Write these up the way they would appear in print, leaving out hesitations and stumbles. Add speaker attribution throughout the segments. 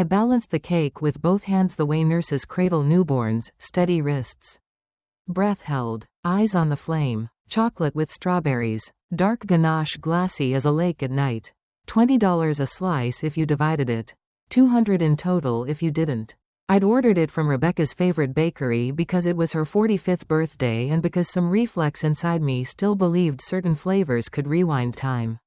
Speaker 1: I balanced the cake with both hands the way nurses cradle newborns, steady wrists. Breath held, eyes on the flame. Chocolate with strawberries. Dark ganache glassy as a lake at night. $20 a slice if you divided it. $200 in total if you didn't. I'd ordered it from Rebecca's favorite bakery because it was her 45th birthday and because some reflex inside me still believed certain flavors could rewind time.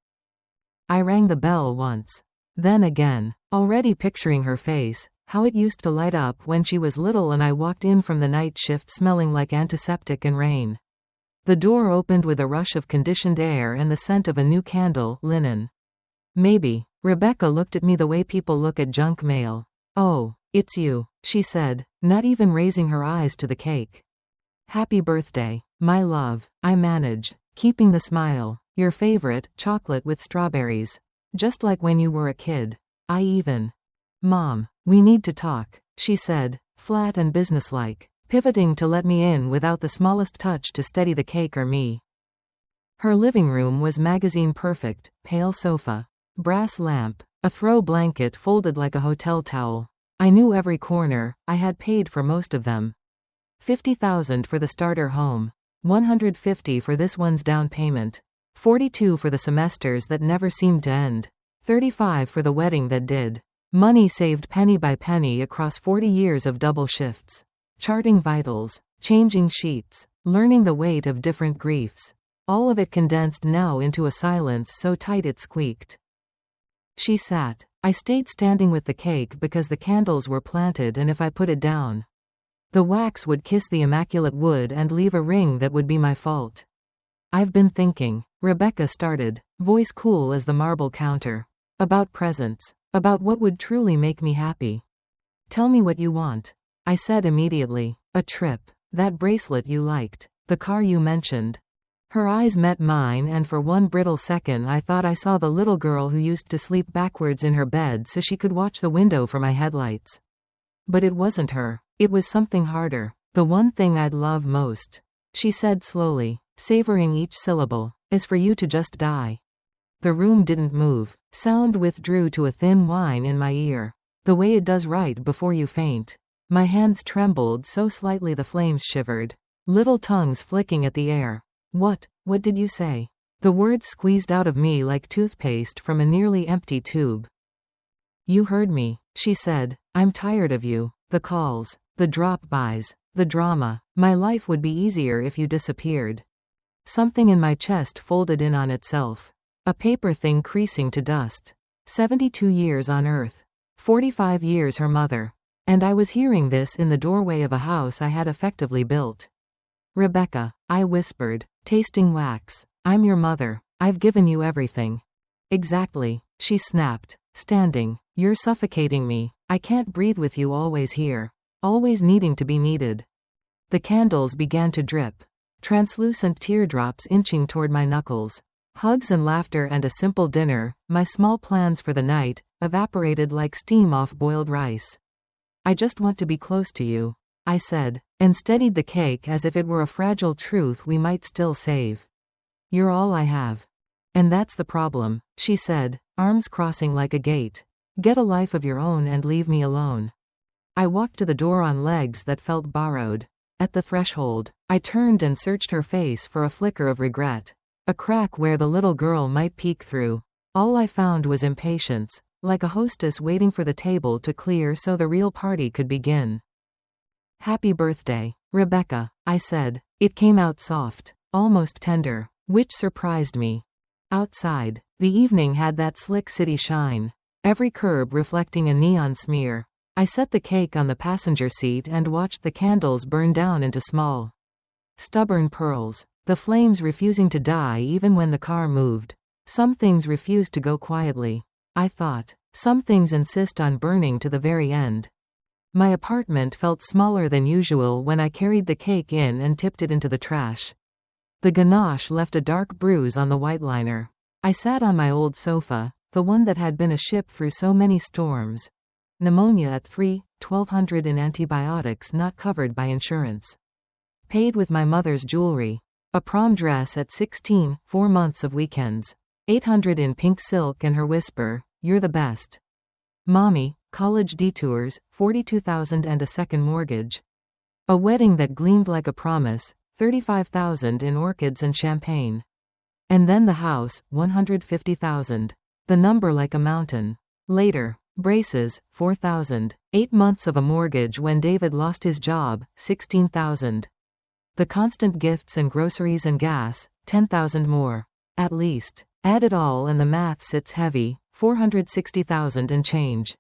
Speaker 1: I rang the bell once. Then again. Already picturing her face, how it used to light up when she was little and I walked in from the night shift smelling like antiseptic and rain. The door opened with a rush of conditioned air and the scent of a new candle, linen. Maybe. Rebecca looked at me the way people look at junk mail. "Oh, it's you," she said, not even raising her eyes to the cake. "Happy birthday, my love," I manage, keeping the smile. "Your favorite, chocolate with strawberries. Just like when you were a kid. Mom, we need to talk," she said, flat and businesslike, pivoting to let me in without the smallest touch to steady the cake or me. Her living room was magazine perfect, pale sofa. Brass lamp, a throw blanket folded like a hotel towel. I knew every corner, I had paid for most of them. $50,000 for the starter home. $150 for this one's down payment. $42 for the semesters that never seemed to end. $35 for the wedding that did. Money saved penny by penny across 40 years of double shifts. Charting vitals, changing sheets, learning the weight of different griefs. All of it condensed now into a silence so tight it squeaked. She sat. I stayed standing with the cake because the candles were planted and if I put it down, the wax would kiss the immaculate wood and leave a ring that would be my fault. "I've been thinking," Rebecca started, voice cool as the marble counter. "About presents. About what would truly make me happy." "Tell me what you want," I said immediately. "A trip. That bracelet you liked. The car you mentioned." Her eyes met mine and for one brittle second I thought I saw the little girl who used to sleep backwards in her bed so she could watch the window for my headlights. But it wasn't her. It was something harder. "The one thing I'd love most," she said slowly, savoring each syllable, "is for you to just die." The room didn't move. Sound withdrew to a thin whine in my ear. The way it does right before you faint. My hands trembled so slightly the flames shivered. Little tongues flicking at the air. What did you say?" The words squeezed out of me like toothpaste from a nearly empty tube. "You heard me," she said. "I'm tired of you. The calls. The drop-bys. The drama. My life would be easier if you disappeared." Something in my chest folded in on itself. A paper thing creasing to dust. 72 years on Earth. 45 years her mother. And I was hearing this in the doorway of a house I had effectively built. "Rebecca," I whispered, tasting wax. "I'm your mother. I've given you everything." "Exactly," she snapped, standing. "You're suffocating me. I can't breathe with you always here. Always needing to be needed." The candles began to drip. Translucent teardrops inching toward my knuckles. Hugs and laughter and a simple dinner, my small plans for the night, evaporated like steam off boiled rice. "I just want to be close to you," I said, and steadied the cake as if it were a fragile truth we might still save. "You're all I have." "And that's the problem," she said, arms crossing like a gate. "Get a life of your own and leave me alone." I walked to the door on legs that felt borrowed. At the threshold, I turned and searched her face for a flicker of regret. A crack where the little girl might peek through. All I found was impatience, like a hostess waiting for the table to clear so the real party could begin. "Happy birthday, Rebecca," I said. It came out soft, almost tender, which surprised me. Outside, the evening had that slick city shine, every curb reflecting a neon smear. I set the cake on the passenger seat and watched the candles burn down into small, stubborn pearls, the flames refusing to die even when the car moved. Some things refuse to go quietly, I thought. Some things insist on burning to the very end. My apartment felt smaller than usual when I carried the cake in and tipped it into the trash. The ganache left a dark bruise on the white liner. I sat on my old sofa, the one that had been a ship through so many storms. Pneumonia at $3,100 in antibiotics not covered by insurance. Paid with my mother's jewelry. A prom dress at 16, 4 months of weekends. $800 in pink silk and her whisper, "You're the best." Mommy, college detours, 42,000 and a second mortgage. A wedding that gleamed like a promise, 35,000 in orchids and champagne. And then the house, 150,000. The number like a mountain. Later, braces, 4,000. 8 months of a mortgage when David lost his job, 16,000. The constant gifts and groceries and gas, 10,000 more. At least. Add it all and the math sits heavy, 460,000 and change.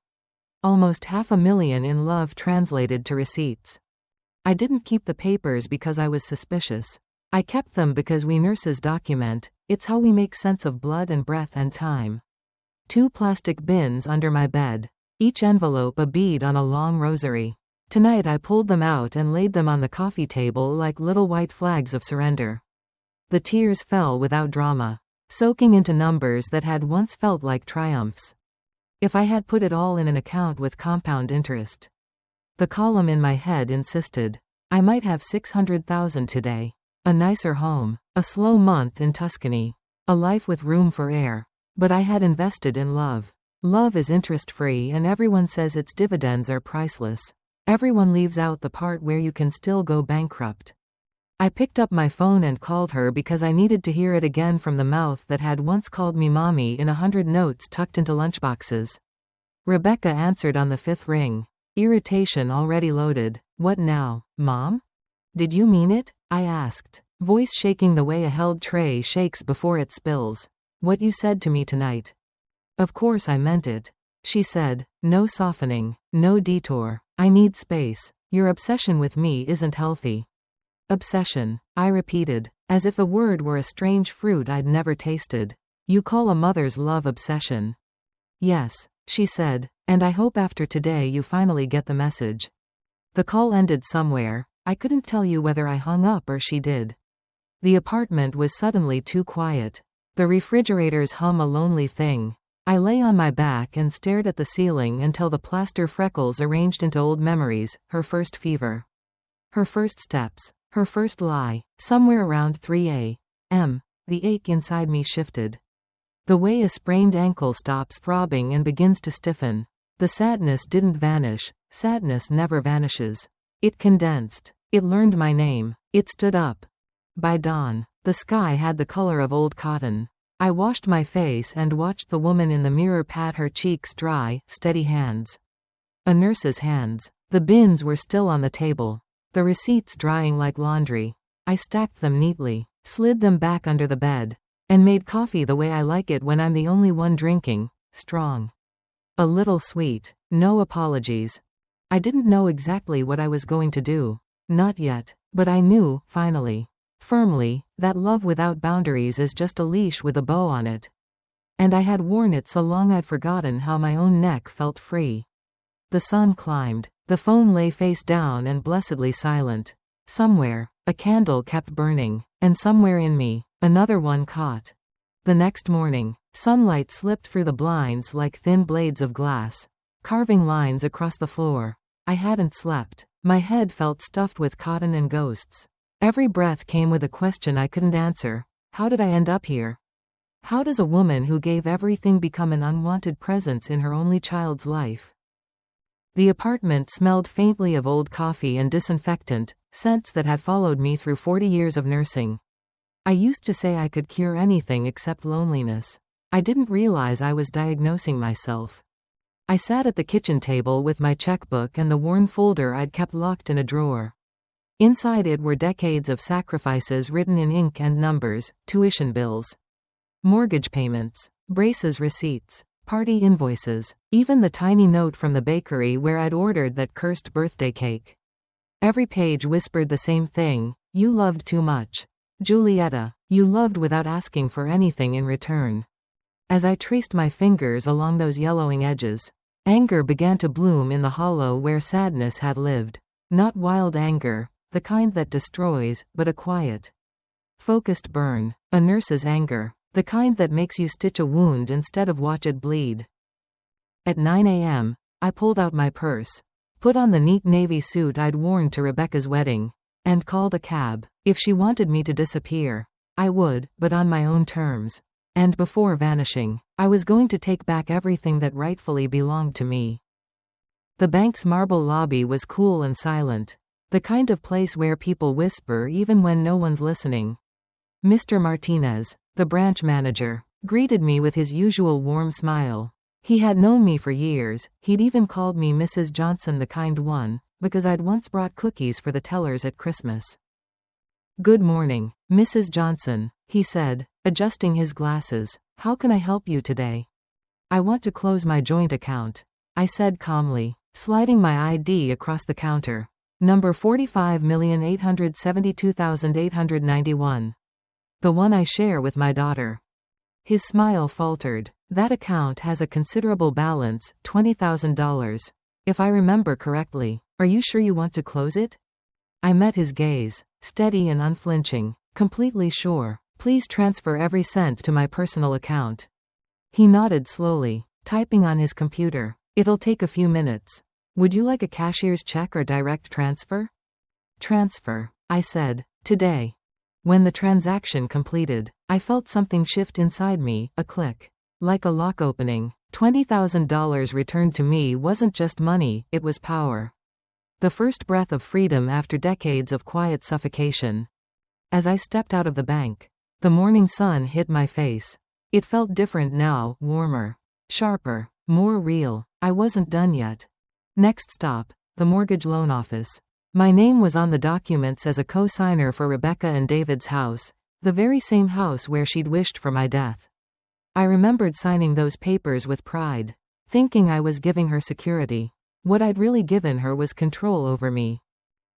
Speaker 1: Almost $500,000 in love translated to receipts. I didn't keep the papers because I was suspicious. I kept them because we nurses document. It's how we make sense of blood and breath and time. 2 plastic bins under my bed. Each envelope a bead on a long rosary. Tonight I pulled them out and laid them on the coffee table like little white flags of surrender. The tears fell without drama, soaking into numbers that had once felt like triumphs. If I had put it all in an account with compound interest. The column in my head insisted. I might have 600,000 today. A nicer home. A slow month in Tuscany. A life with room for air. But I had invested in love. Love is interest-free and everyone says its dividends are priceless. Everyone leaves out the part where you can still go bankrupt. I picked up my phone and called her because I needed to hear it again from the mouth that had once called me mommy in 100 notes tucked into lunchboxes. Rebecca answered on the 5th ring. Irritation already loaded. What now, Mom? Did you mean it? I asked, voice shaking the way a held tray shakes before it spills. What you said to me tonight. Of course I meant it. She said, no softening, no detour. I need space. Your obsession with me isn't healthy. Obsession, I repeated, as if the word were a strange fruit I'd never tasted. You call a mother's love obsession? Yes, she said, and I hope after today you finally get the message. The call ended somewhere. I couldn't tell you whether I hung up or she did. The apartment was suddenly too quiet. The refrigerators hum a lonely thing. I lay on my back and stared at the ceiling until the plaster freckles arranged into old memories, her first fever. Her first steps. Her first lie. Somewhere around 3 a.m. The ache inside me shifted. The way a sprained ankle stops throbbing and begins to stiffen. The sadness didn't vanish. Sadness never vanishes. It condensed. It learned my name. It stood up. By dawn, the sky had the color of old cotton. I washed my face and watched the woman in the mirror pat her cheeks dry, steady hands. A nurse's hands. The bins were still on the table. The receipts drying like laundry. I stacked them neatly, slid them back under the bed, and made coffee the way I like it when I'm the only one drinking, strong. A little sweet. No apologies. I didn't know exactly what I was going to do. Not yet. But I knew, finally. Firmly, that love without boundaries is just a leash with a bow on it. And I had worn it so long I'd forgotten how my own neck felt free. The sun climbed. The phone lay face down and blessedly silent. Somewhere, a candle kept burning, and somewhere in me, another one caught. The next morning, sunlight slipped through the blinds like thin blades of glass, carving lines across the floor. I hadn't slept. My head felt stuffed with cotton and ghosts. Every breath came with a question I couldn't answer. How did I end up here? How does a woman who gave everything become an unwanted presence in her only child's life? The apartment smelled faintly of old coffee and disinfectant, scents that had followed me through 40 years of nursing. I used to say I could cure anything except loneliness. I didn't realize I was diagnosing myself. I sat at the kitchen table with my checkbook and the worn folder I'd kept locked in a drawer. Inside it were decades of sacrifices written in ink and numbers, tuition bills, mortgage payments, braces receipts, party invoices, even the tiny note from the bakery where I'd ordered that cursed birthday cake. Every page whispered the same thing: you loved too much. Julieta, you loved without asking for anything in return. As I traced my fingers along those yellowing edges, anger began to bloom in the hollow where sadness had lived. Not wild anger, the kind that destroys, but a quiet, focused burn. A nurse's anger, the kind that makes you stitch a wound instead of watch it bleed. At 9 a.m., I pulled out my purse, put on the neat navy suit I'd worn to Rebecca's wedding, and called a cab. If she wanted me to disappear, I would, but on my own terms. And before vanishing, I was going to take back everything that rightfully belonged to me. The bank's marble lobby was cool and silent. The kind of place where people whisper even when no one's listening. Mr. Martinez, the branch manager, greeted me with his usual warm smile. He had known me for years. He'd even called me Mrs. Johnson, the kind one, because I'd once brought cookies for the tellers at Christmas. "Good morning, Mrs. Johnson," he said, adjusting his glasses. "How can I help you today?" "I want to close my joint account," I said calmly, sliding my ID across the counter. "Number 45,872,891. The one I share with my daughter." His smile faltered. "That account has a considerable balance, $20,000. If I remember correctly. Are you sure you want to close it?" I met his gaze, steady and unflinching. "Completely sure. Please transfer every cent to my personal account." He nodded slowly, typing on his computer. "It'll take a few minutes. Would you like a cashier's check or direct transfer?" "Transfer," I said. "Today." When the transaction completed, I felt something shift inside me, a click. Like a lock opening. $20,000 returned to me wasn't just money, it was power. The first breath of freedom after decades of quiet suffocation. As I stepped out of the bank, the morning sun hit my face. It felt different now, warmer, sharper, more real. I wasn't done yet. Next stop, the mortgage loan office. My name was on the documents as a co-signer for Rebecca and David's house, the very same house where she'd wished for my death. I remembered signing those papers with pride, thinking I was giving her security. What I'd really given her was control over me.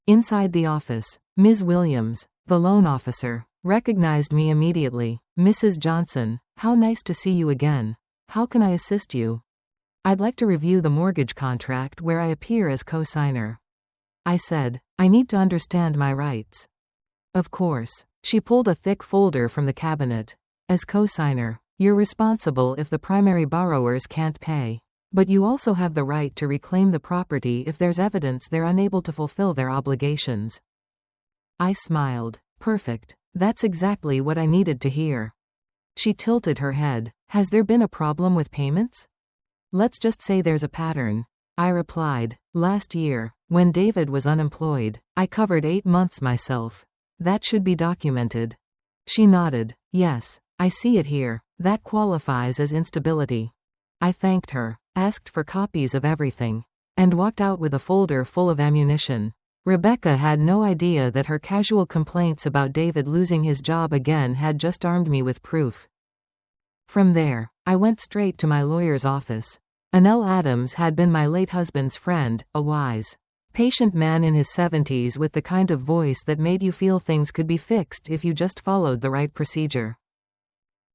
Speaker 1: Inside the office, Ms. Williams, the loan officer, recognized me immediately. "Mrs. Johnson, how nice to see you again. How can I assist you?" "I'd like to review the mortgage contract where I appear as co-signer," I said. "I need to understand my rights." "Of course." She pulled a thick folder from the cabinet. "As co-signer, you're responsible if the primary borrowers can't pay. But you also have the right to reclaim the property if there's evidence they're unable to fulfill their obligations." I smiled. Perfect. That's exactly what I needed to hear. She tilted her head. "Has there been a problem with payments?" "Let's just say there's a pattern," I replied. "Last year, when David was unemployed, I covered 8 months myself. That should be documented." She nodded. "Yes, I see it here. That qualifies as instability." I thanked her, asked for copies of everything, and walked out with a folder full of ammunition. Rebecca had no idea that her casual complaints about David losing his job again had just armed me with proof. From there, I went straight to my lawyer's office. Anel Adams had been my late husband's friend, a wise, patient man in his 70s with the kind of voice that made you feel things could be fixed if you just followed the right procedure.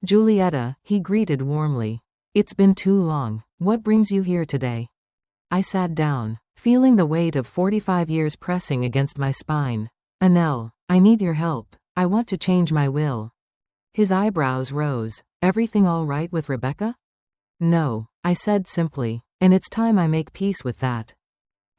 Speaker 1: "Julietta," he greeted warmly. "It's been too long. What brings you here today?" I sat down, feeling the weight of 45 years pressing against my spine. "Anel, I need your help. I want to change my will." His eyebrows rose. "Everything all right with Rebecca?" "No," I said simply, "and it's time I make peace with that."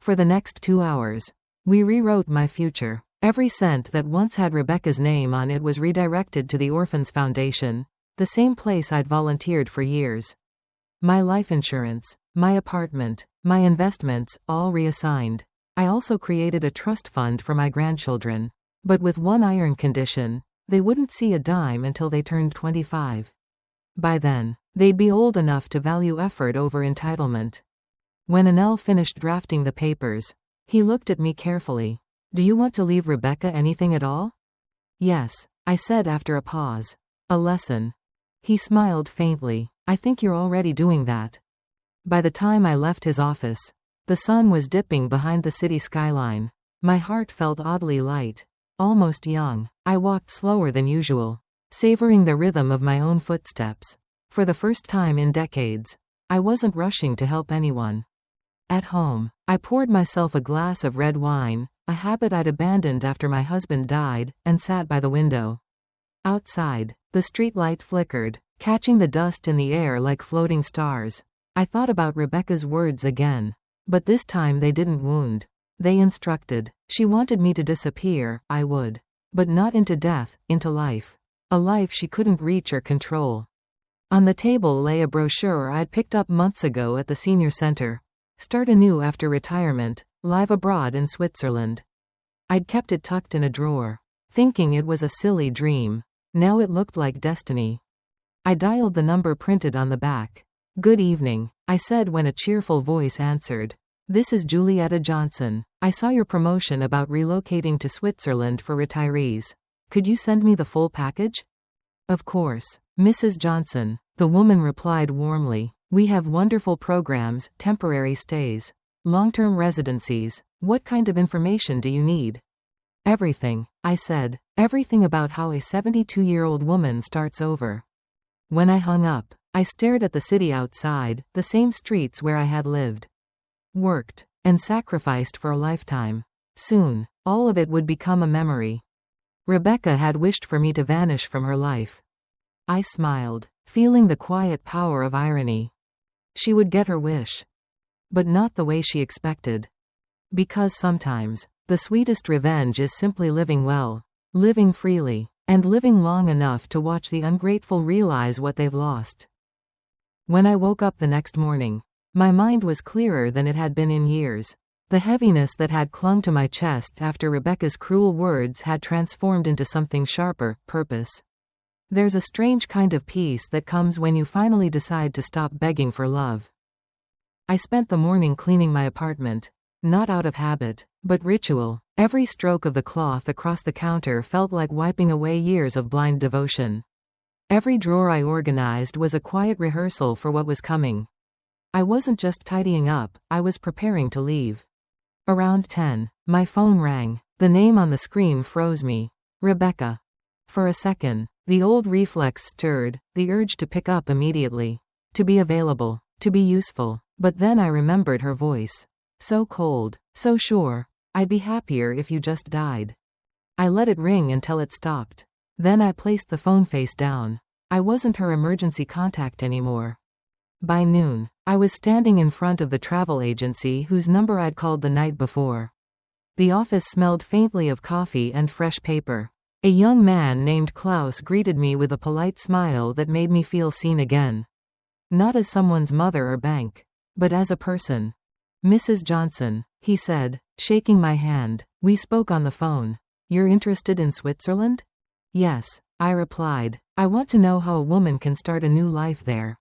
Speaker 1: For the next 2 hours, we rewrote my future. Every cent that once had Rebecca's name on it was redirected to the Orphans Foundation, the same place I'd volunteered for years. My life insurance, my apartment, my investments, all reassigned. I also created a trust fund for my grandchildren. But with one iron condition: they wouldn't see a dime until they turned 25. By then, they'd be old enough to value effort over entitlement. When Anel finished drafting the papers, he looked at me carefully. "Do you want to leave Rebecca anything at all?" "Yes," I said after a pause. "A lesson." He smiled faintly. "I think you're already doing that." By the time I left his office, the sun was dipping behind the city skyline. My heart felt oddly light, almost young. I walked slower than usual, savoring the rhythm of my own footsteps. For the first time in decades, I wasn't rushing to help anyone. At home, I poured myself a glass of red wine, a habit I'd abandoned after my husband died, and sat by the window. Outside, the streetlight flickered, catching the dust in the air like floating stars. I thought about Rebecca's words again. But this time they didn't wound. They instructed. She wanted me to disappear, I would. But not into death, into life. A life she couldn't reach or control. On the table lay a brochure I'd picked up months ago at the senior center. Start anew after retirement, live abroad in Switzerland. I'd kept it tucked in a drawer, thinking it was a silly dream. Now it looked like destiny. I dialed the number printed on the back. "Good evening," I said when a cheerful voice answered. "This is Julietta Johnson. I saw your promotion about relocating to Switzerland for retirees. Could you send me the full package?" "Of course, Mrs. Johnson," the woman replied warmly. "We have wonderful programs, temporary stays, long-term residencies. What kind of information do you need?" "Everything," I said. "Everything about how a 72-year-old woman starts over." When I hung up, I stared at the city outside, the same streets where I had lived, worked, and sacrificed for a lifetime. Soon, all of it would become a memory. Rebecca had wished for me to vanish from her life. I smiled, feeling the quiet power of irony. She would get her wish. But not the way she expected. Because sometimes, the sweetest revenge is simply living well, living freely, and living long enough to watch the ungrateful realize what they've lost. When I woke up the next morning, my mind was clearer than it had been in years. The heaviness that had clung to my chest after Rebecca's cruel words had transformed into something sharper, purpose. There's a strange kind of peace that comes when you finally decide to stop begging for love. I spent the morning cleaning my apartment, not out of habit, but ritual. Every stroke of the cloth across the counter felt like wiping away years of blind devotion. Every drawer I organized was a quiet rehearsal for what was coming. I wasn't just tidying up, I was preparing to leave. Around 10, my phone rang. The name on the screen froze me. Rebecca. For a second, the old reflex stirred, the urge to pick up immediately. To be available, to be useful. But then I remembered her voice. So cold, so sure. "I'd be happier if you just died." I let it ring until it stopped. Then I placed the phone face down. I wasn't her emergency contact anymore. By noon, I was standing in front of the travel agency whose number I'd called the night before. The office smelled faintly of coffee and fresh paper. A young man named Klaus greeted me with a polite smile that made me feel seen again. Not as someone's mother or bank, but as a person. "Mrs. Johnson," he said, shaking my hand. We spoke on the phone. "You're interested in Switzerland?" "Yes," I replied. "I want to know how a woman can start a new life there.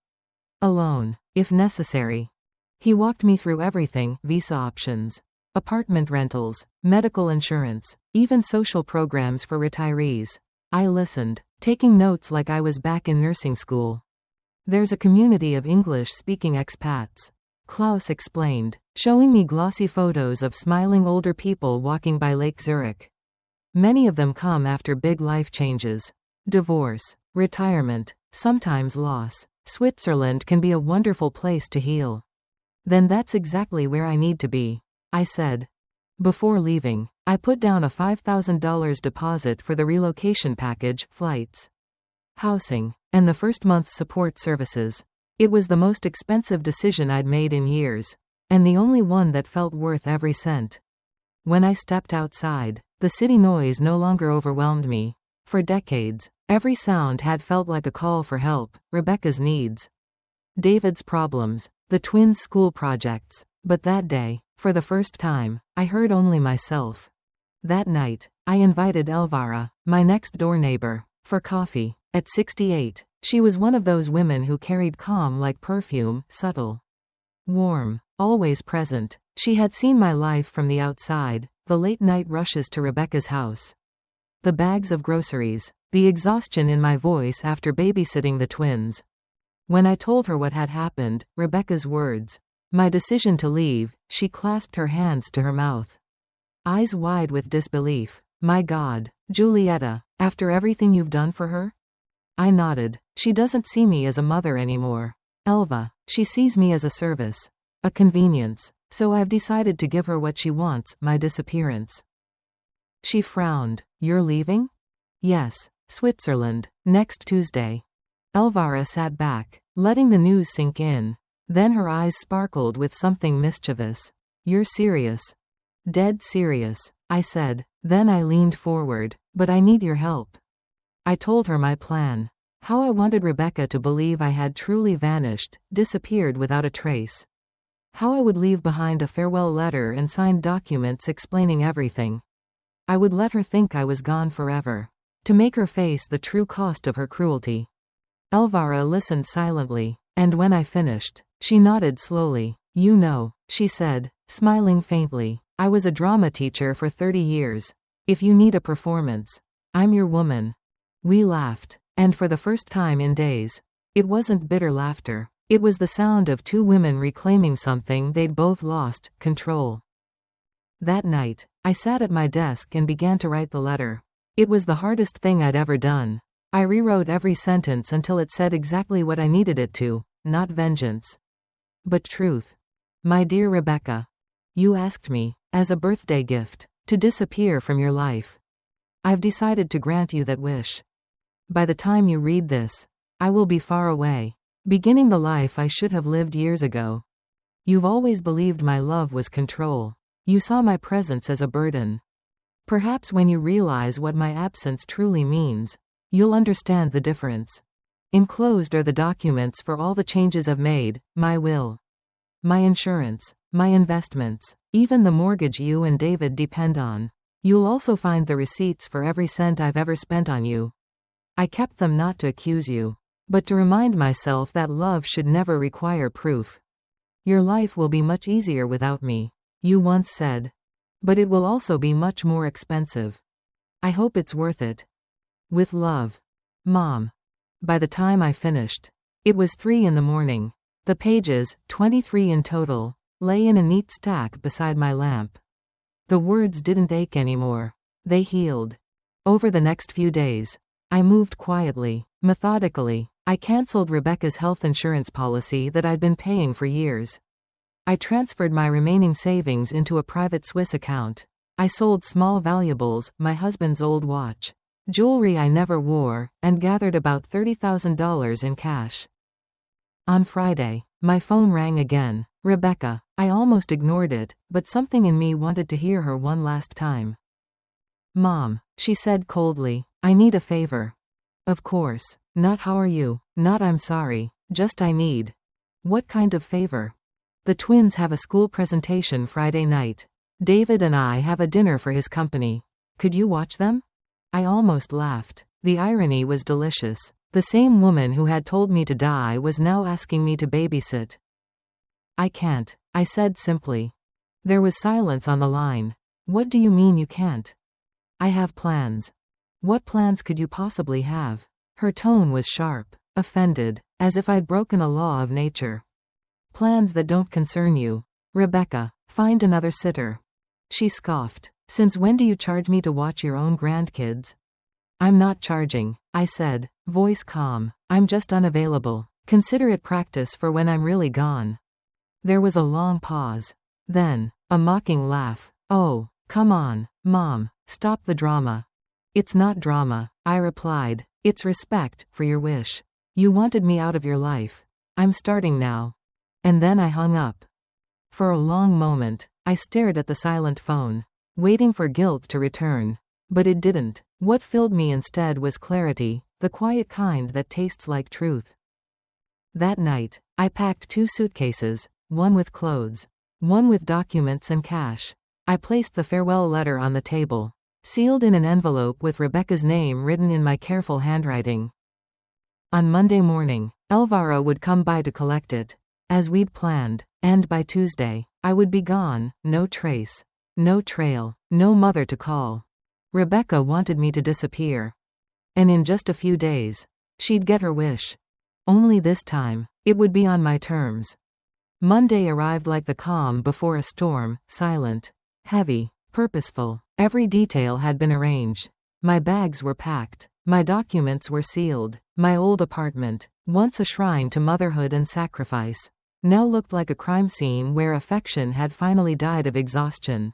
Speaker 1: Alone, if necessary." He walked me through everything: visa options, apartment rentals, medical insurance, even social programs for retirees. I listened, taking notes like I was back in nursing school. "There's a community of English-speaking expats," Klaus explained, showing me glossy photos of smiling older people walking by Lake Zurich. Many of them come after big life changes. Divorce, retirement, sometimes loss. Switzerland can be a wonderful place to heal. "Then that's exactly where I need to be," I said. Before leaving, I put down a $5,000 deposit for the relocation package, flights, housing, and the first month's support services. It was the most expensive decision I'd made in years, and the only one that felt worth every cent. When I stepped outside, the city noise no longer overwhelmed me. For decades, every sound had felt like a call for help: Rebecca's needs, David's problems, the twins' school projects. But that day, for the first time, I heard only myself. That night, I invited Elvira, my next-door neighbor, for coffee. At 68, she was one of those women who carried calm like perfume, subtle, warm, always present. She had seen my life from the outside, the late-night rushes to Rebecca's house, the bags of groceries, the exhaustion in my voice after babysitting the twins. When I told her what had happened, Rebecca's words, my decision to leave, she clasped her hands to her mouth, eyes wide with disbelief. "My God, Julietta, after everything you've done for her?" I nodded. "She doesn't see me as a mother anymore, Elva. She sees me as a service, a convenience. So I've decided to give her what she wants: my disappearance." She frowned. "You're leaving?" "Yes, Switzerland, next Tuesday." Elvira sat back, letting the news sink in. Then her eyes sparkled with something mischievous. "You're serious?" "Dead serious," I said. Then I leaned forward. "But I need your help." I told her my plan. How I wanted Rebecca to believe I had truly vanished, disappeared without a trace. How I would leave behind a farewell letter and signed documents explaining everything. I would let her think I was gone forever. To make her face the true cost of her cruelty. Elvira listened silently, and when I finished, she nodded slowly. You know, she said, smiling faintly, I was a drama teacher for 30 years. If you need a performance, I'm your woman. We laughed, and for the first time in days, it wasn't bitter laughter. It was the sound of two women reclaiming something they'd both lost, control. That night, I sat at my desk and began to write the letter. It was the hardest thing I'd ever done. I rewrote every sentence until it said exactly what I needed it to, not vengeance, but truth. My dear Rebecca, you asked me, as a birthday gift, to disappear from your life. I've decided to grant you that wish. By the time you read this, I will be far away, beginning the life I should have lived years ago. You've always believed my love was control. You saw my presence as a burden. Perhaps when you realize what my absence truly means, you'll understand the difference. Enclosed are the documents for all the changes I've made, my will, my insurance, my investments, even the mortgage you and David depend on. You'll also find the receipts for every cent I've ever spent on you. I kept them not to accuse you, but to remind myself that love should never require proof. Your life will be much easier without me, you once said. But it will also be much more expensive. I hope it's worth it. With love. Mom. By the time I finished, it was 3 in the morning. The pages, 23 in total, lay in a neat stack beside my lamp. The words didn't ache anymore. They healed. Over the next few days, I moved quietly, methodically. I canceled Rebecca's health insurance policy that I'd been paying for years. I transferred my remaining savings into a private Swiss account. I sold small valuables, my husband's old watch, jewelry I never wore, and gathered about $30,000 in cash. On Friday, my phone rang again. Rebecca. I almost ignored it, but something in me wanted to hear her one last time. Mom, she said coldly, I need a favor. Of course. Not how are you, not I'm sorry, just I need. What kind of favor? The twins have a school presentation Friday night. David and I have a dinner for his company. Could you watch them? I almost laughed. The irony was delicious. The same woman who had told me to die was now asking me to babysit. I can't, I said simply. There was silence on the line. What do you mean you can't? I have plans. What plans could you possibly have? Her tone was sharp, offended, as if I'd broken a law of nature. Plans that don't concern you. Rebecca, find another sitter. She scoffed. Since when do you charge me to watch your own grandkids? I'm not charging, I said, voice calm. I'm just unavailable. Consider it practice for when I'm really gone. There was a long pause. Then, a mocking laugh. Oh, come on, Mom, stop the drama. It's not drama, I replied. It's respect for your wish. You wanted me out of your life. I'm starting now. And then I hung up. For a long moment, I stared at the silent phone, waiting for guilt to return. But it didn't. What filled me instead was clarity, the quiet kind that tastes like truth. That night, I packed 2 suitcases, one with clothes, one with documents and cash. I placed the farewell letter on the table, sealed in an envelope with Rebecca's name written in my careful handwriting. On Monday morning, Elvira would come by to collect it, as we'd planned, and by Tuesday, I would be gone, no trace, no trail, no mother to call. Rebecca wanted me to disappear. And in just a few days, she'd get her wish. Only this time, it would be on my terms. Monday arrived like the calm before a storm, silent, heavy, purposeful. Every detail had been arranged. My bags were packed. My documents were sealed. My old apartment, once a shrine to motherhood and sacrifice, now looked like a crime scene where affection had finally died of exhaustion.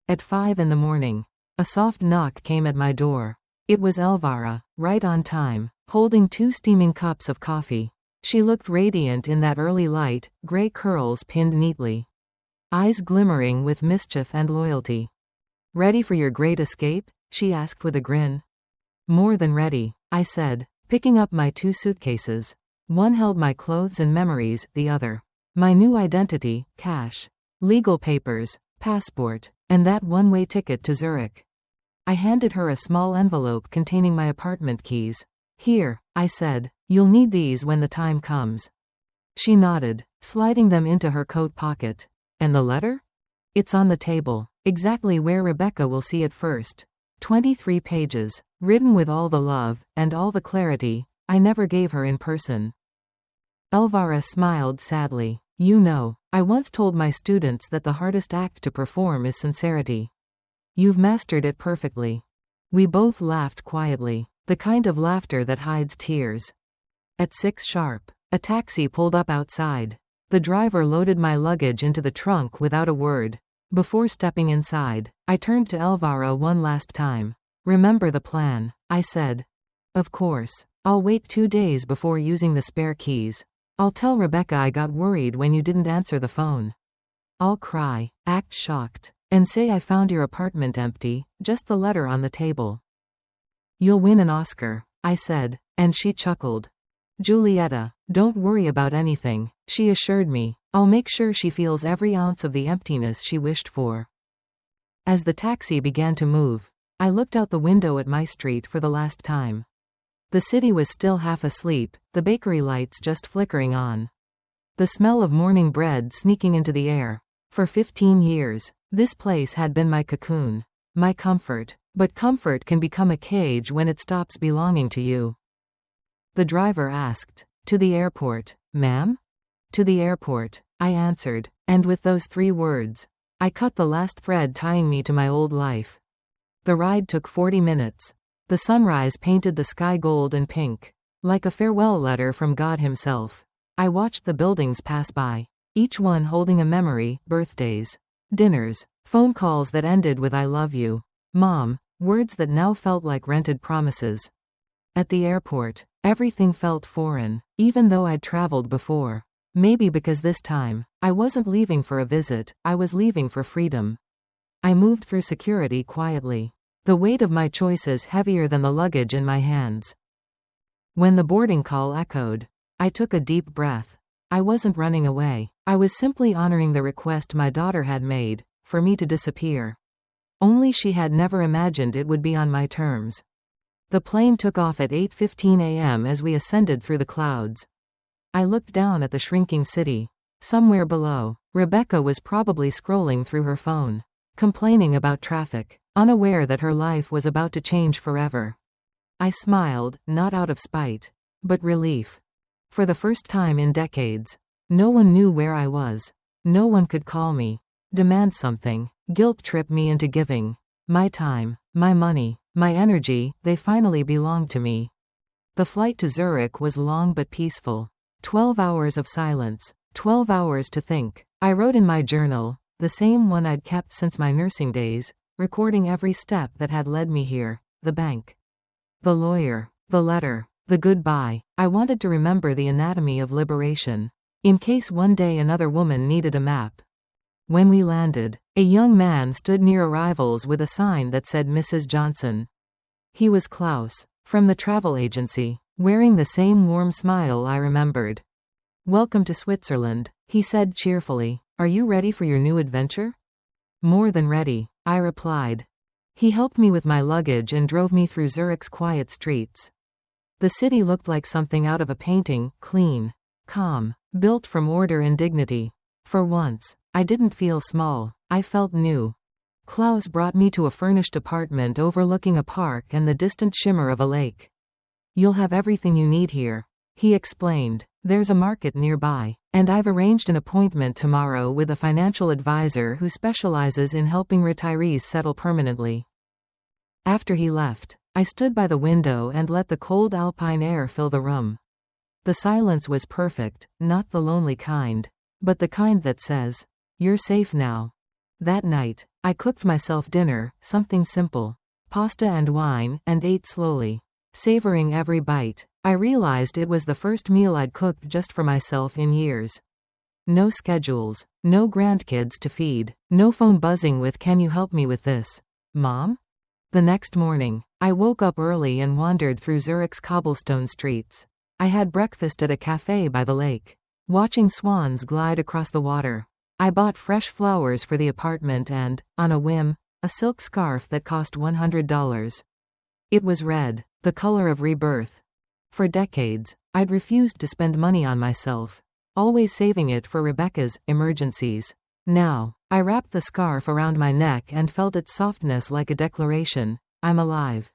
Speaker 1: At 5 in the morning, a soft knock came at my door. It was Elvira, right on time, holding 2 steaming cups of coffee. She looked radiant in that early light, gray curls pinned neatly, eyes glimmering with mischief and loyalty. Ready for your great escape? She asked with a grin. More than ready, I said, picking up my 2 suitcases. One held my clothes and memories, the other my new identity, cash, legal papers, passport, and that one-way ticket to Zurich. I handed her a small envelope containing my apartment keys. "Here," I said. "You'll need these when the time comes." She nodded, sliding them into her coat pocket. "And the letter?" "It's on the table, exactly where Rebecca will see it first. 23 pages, written with all the love, and all the clarity, I never gave her in person." Elvira smiled sadly. "You know, I once told my students that the hardest act to perform is sincerity. You've mastered it perfectly." We both laughed quietly, the kind of laughter that hides tears. At 6 sharp, a taxi pulled up outside. The driver loaded my luggage into the trunk without a word. Before stepping inside, I turned to Elvira one last time. "Remember the plan," I said. "Of course. I'll wait 2 days before using the spare keys. I'll tell Rebecca I got worried when you didn't answer the phone. I'll cry, act shocked, and say I found your apartment empty, just the letter on the table." "You'll win an Oscar," I said, and she chuckled. "Julieta, don't worry about anything," she assured me. "I'll make sure she feels every ounce of the emptiness she wished for." As the taxi began to move, I looked out the window at my street for the last time. The city was still half asleep, the bakery lights just flickering on. The smell of morning bread sneaking into the air. For 15 years, this place had been my cocoon, my comfort. But comfort can become a cage when it stops belonging to you. The driver asked, "To the airport, ma'am?" "To the airport," I answered, and with those 3 words, I cut the last thread tying me to my old life. The ride took 40 minutes. The sunrise painted the sky gold and pink, like a farewell letter from God himself. I watched the buildings pass by, each one holding a memory, birthdays, dinners, phone calls that ended with "I love you, Mom," words that now felt like rented promises. At the airport, everything felt foreign, even though I'd traveled before. Maybe because this time, I wasn't leaving for a visit, I was leaving for freedom. I moved through security quietly, the weight of my choices heavier than the luggage in my hands. When the boarding call echoed, I took a deep breath. I wasn't running away. I was simply honoring the request my daughter had made, for me to disappear. Only she had never imagined it would be on my terms. The plane took off at 8:15 a.m. as we ascended through the clouds. I looked down at the shrinking city. Somewhere below, Rebecca was probably scrolling through her phone, complaining about traffic, unaware that her life was about to change forever. I smiled, not out of spite, but relief. For the first time in decades, no one knew where I was. No one could call me, demand something, guilt trip me into giving. My time, my money, my energy, they finally belonged to me. The flight to Zurich was long but peaceful. 12 hours of silence, 12 hours to think. I wrote in my journal, the same one I'd kept since my nursing days, recording every step that had led me here, the bank, the lawyer, the letter, the goodbye. I wanted to remember the anatomy of liberation, in case one day another woman needed a map. When we landed, a young man stood near arrivals with a sign that said Mrs. Johnson. He was Klaus, from the travel agency, wearing the same warm smile I remembered. "Welcome to Switzerland," he said cheerfully. "Are you ready for your new adventure?" "More than ready," I replied. He helped me with my luggage and drove me through Zurich's quiet streets. The city looked like something out of a painting, clean, calm, built from order and dignity. For once, I didn't feel small, I felt new. Klaus brought me to a furnished apartment overlooking a park and the distant shimmer of a lake. "You'll have everything you need here," he explained. "There's a market nearby, and I've arranged an appointment tomorrow with a financial advisor who specializes in helping retirees settle permanently." After he left, I stood by the window and let the cold alpine air fill the room. The silence was perfect, not the lonely kind, but the kind that says, "You're safe now." That night, I cooked myself dinner, something simple, pasta and wine, and ate slowly, savoring every bite. I realized it was the first meal I'd cooked just for myself in years. No schedules, no grandkids to feed, no phone buzzing with "Can you help me with this, Mom?" The next morning, I woke up early and wandered through Zurich's cobblestone streets. I had breakfast at a cafe by the lake, watching swans glide across the water. I bought fresh flowers for the apartment and, on a whim, a silk scarf that cost $100. It was red, the color of rebirth. For decades, I'd refused to spend money on myself, always saving it for Rebecca's emergencies. Now, I wrapped the scarf around my neck and felt its softness like a declaration: I'm alive.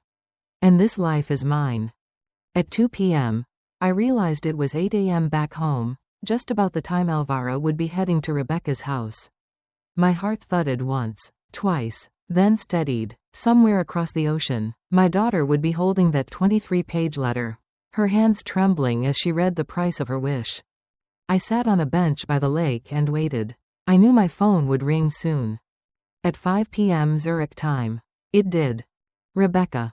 Speaker 1: And this life is mine. At 2 p.m., I realized it was 8 a.m. back home, just about the time Elvira would be heading to Rebecca's house. My heart thudded once, twice, then steadied. Somewhere across the ocean, my daughter would be holding that 23-page letter, her hands trembling as she read the price of her wish. I sat on a bench by the lake and waited. I knew my phone would ring soon. At 5 p.m. Zurich time. It did. Rebecca.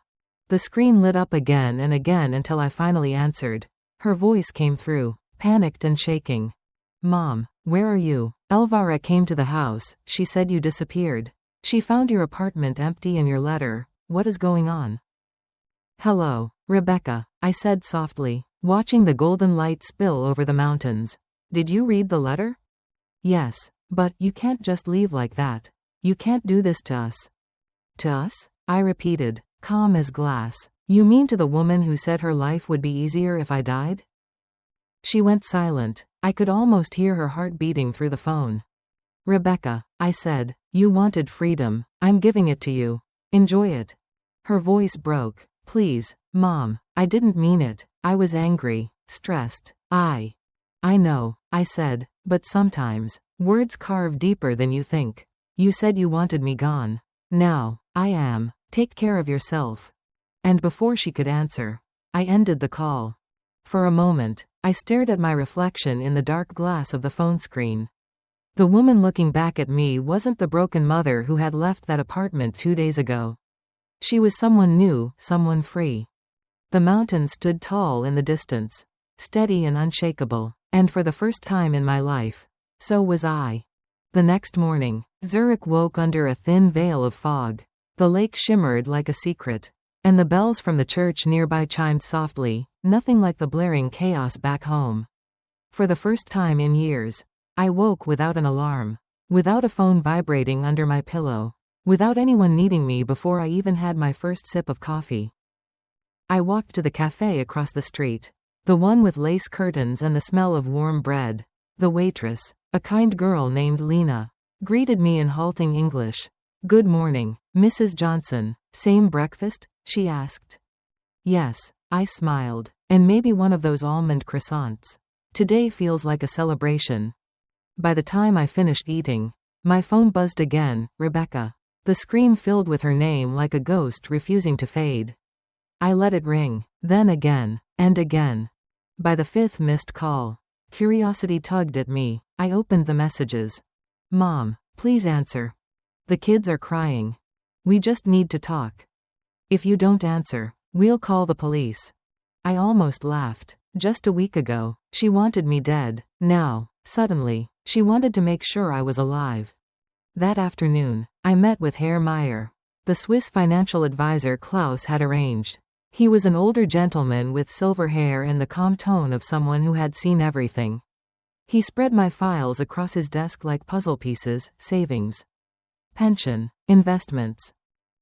Speaker 1: The screen lit up again and again until I finally answered. Her voice came through, panicked and shaking. Mom, where are you? Elvira came to the house. She said you disappeared. She found your apartment empty and your letter. What is going on? Hello, Rebecca, I said softly, watching the golden light spill over the mountains. Did you read the letter? Yes, but you can't just leave like that. You can't do this to us. To us? I repeated, calm as glass. You mean to the woman who said her life would be easier if I died? She went silent. I could almost hear her heart beating through the phone. Rebecca, I said, you wanted freedom. I'm giving it to you. Enjoy it. Her voice broke. Please, Mom, I didn't mean it. I was angry, stressed. I know, I said, but sometimes, words carve deeper than you think. You said you wanted me gone. Now, I am. Take care of yourself. And before she could answer, I ended the call. For a moment, I stared at my reflection in the dark glass of the phone screen. The woman looking back at me wasn't the broken mother who had left that apartment 2 days ago. She was someone new, someone free. The mountains stood tall in the distance, steady and unshakable, and for the first time in my life, so was I. The next morning, Zurich woke under a thin veil of fog. The lake shimmered like a secret, and the bells from the church nearby chimed softly, nothing like the blaring chaos back home. For the first time in years, I woke without an alarm, without a phone vibrating under my pillow, without anyone needing me before I even had my first sip of coffee. I walked to the cafe across the street, the one with lace curtains and the smell of warm bread. The waitress, a kind girl named Lena, greeted me in halting English. Good morning, Mrs. Johnson. Same breakfast? She asked. Yes, I smiled. And maybe one of those almond croissants. Today feels like a celebration. By the time I finished eating, my phone buzzed again. Rebecca. The screen filled with her name like a ghost refusing to fade. I let it ring, then again, and again. By the 5th missed call, curiosity tugged at me. I opened the messages. Mom, please answer. The kids are crying. We just need to talk. If you don't answer, we'll call the police. I almost laughed. Just a week ago, she wanted me dead. Now, suddenly, she wanted to make sure I was alive. That afternoon, I met with Herr Meyer. The Swiss financial advisor Klaus had arranged. He was an older gentleman with silver hair and the calm tone of someone who had seen everything. He spread my files across his desk like puzzle pieces: savings, pension, investments.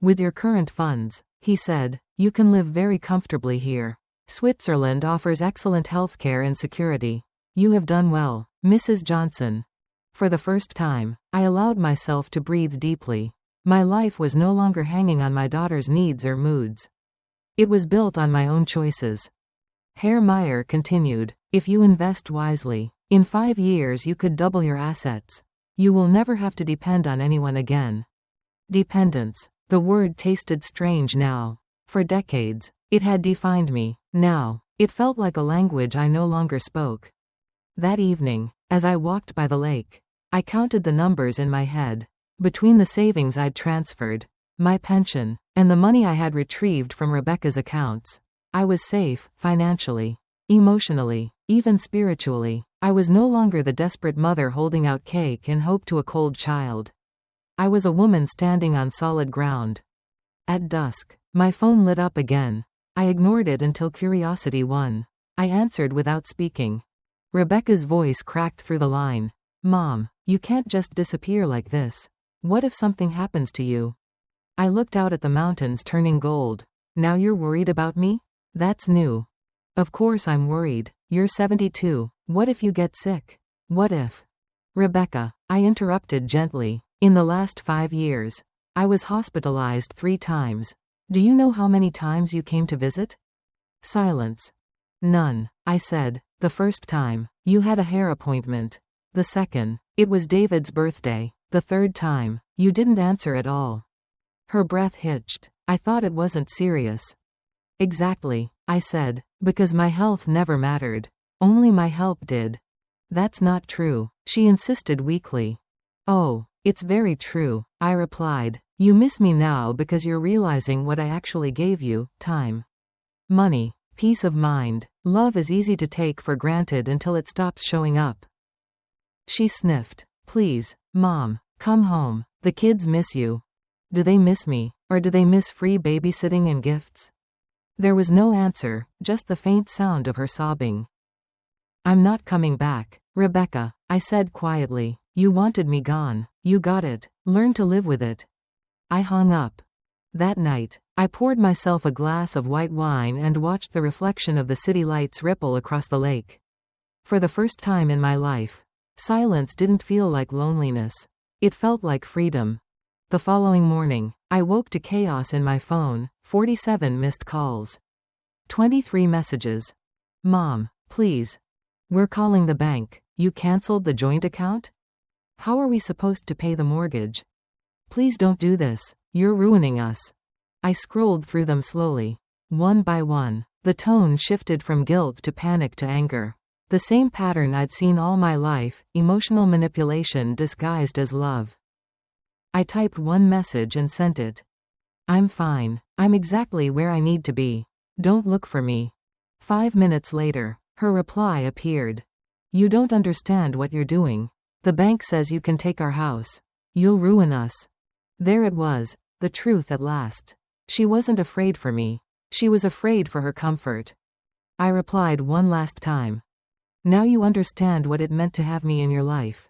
Speaker 1: With your current funds, he said, you can live very comfortably here. Switzerland offers excellent healthcare and security. You have done well, Mrs. Johnson. For the first time, I allowed myself to breathe deeply. My life was no longer hanging on my daughter's needs or moods. It was built on my own choices. Herr Meyer continued, if you invest wisely, in 5 years you could double your assets. You will never have to depend on anyone again. Dependence. The word tasted strange now. For decades, it had defined me. Now, it felt like a language I no longer spoke. That evening, as I walked by the lake, I counted the numbers in my head. Between the savings I'd transferred, my pension, and the money I had retrieved from Rebecca's accounts, I was safe, financially, emotionally, even spiritually. I was no longer the desperate mother holding out cake in hope to a cold child. I was a woman standing on solid ground. At dusk, my phone lit up again. I ignored it until curiosity won. I answered without speaking. Rebecca's voice cracked through the line. Mom, you can't just disappear like this. What if something happens to you? I looked out at the mountains turning gold. Now you're worried about me? That's new. Of course I'm worried. You're 72. What if you get sick? What if? Rebecca, I interrupted gently. In the last 5 years, I was hospitalized 3 times. Do you know how many times you came to visit? Silence. None, I said. The first time, you had a hair appointment. The second, it was David's birthday. The third time, you didn't answer at all. Her breath hitched. I thought it wasn't serious. Exactly, I said, because my health never mattered. Only my help did. That's not true, she insisted weakly. Oh, it's very true, I replied. You miss me now because you're realizing what I actually gave you: time, money, peace of mind. Love is easy to take for granted until it stops showing up. She sniffed. Please, Mom, come home. The kids miss you. Do they miss me, or do they miss free babysitting and gifts? There was no answer, just the faint sound of her sobbing. I'm not coming back, Rebecca, I said quietly. You wanted me gone. You got it. Learn to live with it. I hung up. That night, I poured myself a glass of white wine and watched the reflection of the city lights ripple across the lake. For the first time in my life, silence didn't feel like loneliness. It felt like freedom. The following morning, I woke to chaos in my phone: 47 missed calls, 23 messages. Mom, please. We're calling the bank. You canceled the joint account? How are we supposed to pay the mortgage? Please don't do this. You're ruining us. I scrolled through them slowly. One by one, the tone shifted from guilt to panic to anger. The same pattern I'd seen all my life: emotional manipulation disguised as love. I typed one message and sent it. I'm fine. I'm exactly where I need to be. Don't look for me. 5 minutes later, her reply appeared. You don't understand what you're doing. The bank says you can take our house. You'll ruin us. There it was, the truth at last. She wasn't afraid for me. She was afraid for her comfort. I replied one last time. Now you understand what it meant to have me in your life.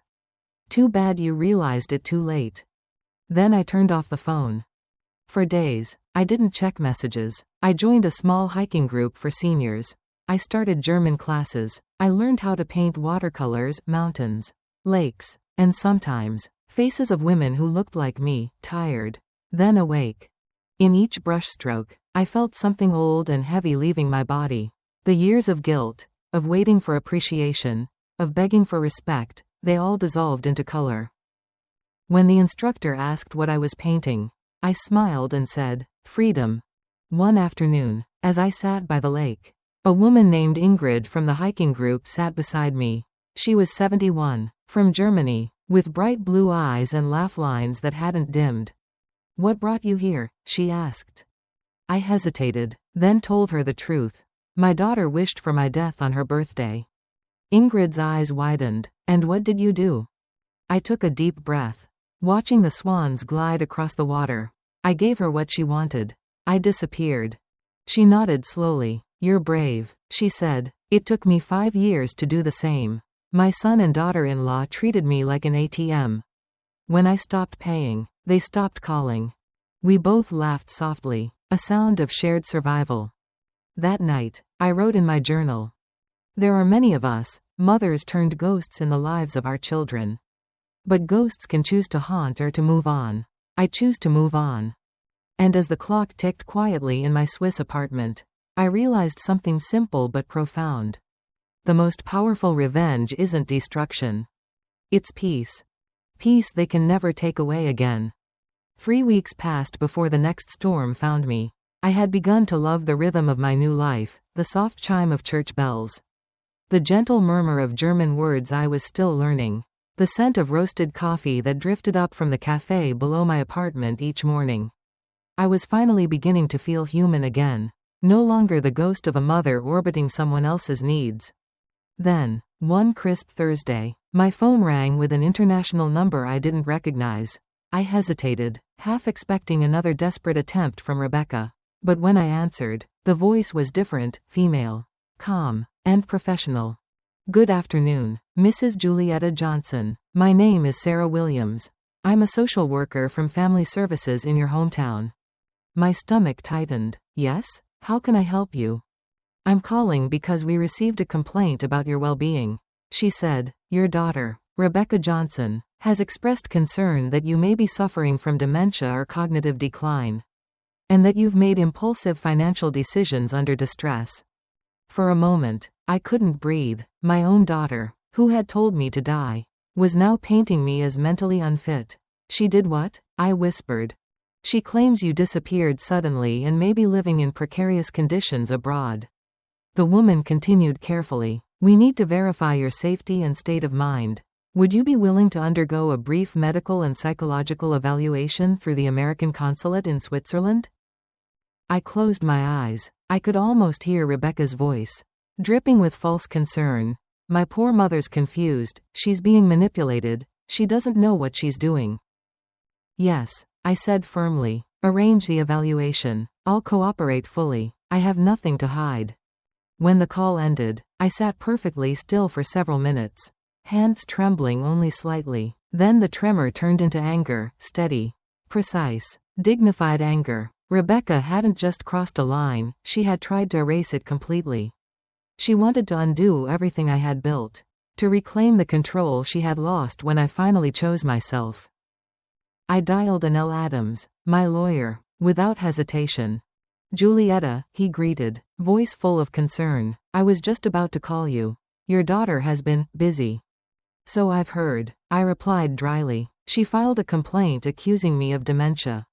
Speaker 1: Too bad you realized it too late. Then I turned off the phone. For days, I didn't check messages. I joined a small hiking group for seniors. I started German classes. I learned how to paint watercolors, mountains, lakes, and sometimes, faces of women who looked like me, tired, then awake. In each brushstroke, I felt something old and heavy leaving my body. The years of guilt, of waiting for appreciation, of begging for respect, they all dissolved into color. When the instructor asked what I was painting, I smiled and said, freedom. One afternoon, as I sat by the lake, a woman named Ingrid from the hiking group sat beside me. She was 71, from Germany, with bright blue eyes and laugh lines that hadn't dimmed. What brought you here? She asked. I hesitated, then told her the truth. My daughter wished for my death on her birthday. Ingrid's eyes widened. And what did you do? I took a deep breath. Watching the swans glide across the water, I gave her what she wanted. I disappeared. She nodded slowly. You're brave, she said. It took me 5 years to do the same. My son and daughter-in-law treated me like an ATM. When I stopped paying, they stopped calling. We both laughed softly, a sound of shared survival. That night, I wrote in my journal. There are many of us, mothers turned ghosts in the lives of our children. But ghosts can choose to haunt or to move on. I choose to move on. And as the clock ticked quietly in my Swiss apartment, I realized something simple but profound. The most powerful revenge isn't destruction. It's peace. Peace they can never take away again. 3 weeks passed before the next storm found me. I had begun to love the rhythm of my new life, the soft chime of church bells, the gentle murmur of German words I was still learning, the scent of roasted coffee that drifted up from the cafe below my apartment each morning. I was finally beginning to feel human again, no longer the ghost of a mother orbiting someone else's needs. Then, one crisp Thursday, my phone rang with an international number I didn't recognize. I hesitated, half expecting another desperate attempt from Rebecca. But when I answered, the voice was different, female, calm, and professional. Good afternoon, Mrs. Julietta Johnson. My name is Sarah Williams. I'm a social worker from Family Services in your hometown. My stomach tightened. Yes? How can I help you? I'm calling because we received a complaint about your well-being. She said, your daughter, Rebecca Johnson, has expressed concern that you may be suffering from dementia or cognitive decline, and that you've made impulsive financial decisions under distress. For a moment, I couldn't breathe. My own daughter, who had told me to die, was now painting me as mentally unfit. She did what? I whispered. She claims you disappeared suddenly and may be living in precarious conditions abroad. The woman continued carefully. We need to verify your safety and state of mind. Would you be willing to undergo a brief medical and psychological evaluation through the American consulate in Switzerland? I closed my eyes. I could almost hear Rebecca's voice, dripping with false concern. My poor mother's confused. She's being manipulated. She doesn't know what she's doing. Yes, I said firmly. Arrange the evaluation. I'll cooperate fully. I have nothing to hide. When the call ended, I sat perfectly still for several minutes, hands trembling only slightly. Then the tremor turned into anger, steady, precise, dignified anger. Rebecca hadn't just crossed a line, she had tried to erase it completely. She wanted to undo everything I had built, to reclaim the control she had lost when I finally chose myself. I dialed Anel Adams, my lawyer, without hesitation. Julietta, he greeted, voice full of concern. I was just about to call you. Your daughter has been busy. So I've heard, I replied dryly. She filed a complaint accusing me of dementia.